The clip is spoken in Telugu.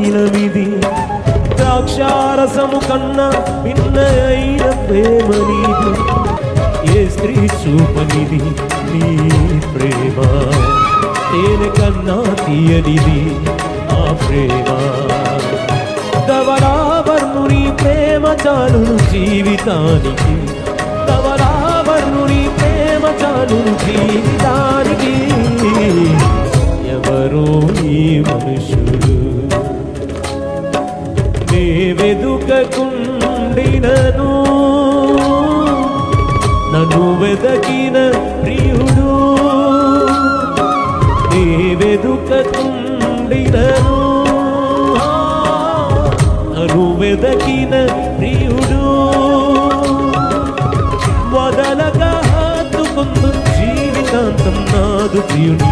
తైలమిది, ద్రాక్షారసము కన్నా భిన్నమైన ప్రేమ నీది. ఏ స్త్రీ చూపనిది నీ ప్రేమ, తేనె కన్నా తీయనిది ఆ ప్రేమ. ధవళావర్ణుని ప్రేమ చాలును జీవితానికి, ధవళావర్ణుని ప్రేమ చాలును జీవితానికి. ఎవరో ఈ మనుషులు నే వెదుకకుండినను, నన్ను వెదకిన ప్రియుడు. నే వెదుకకుండినను, నన్ను వెదకిన ప్రియుడు. వదలగా హత్తుకుందు జీవితాంతం నాదు ప్రియుని.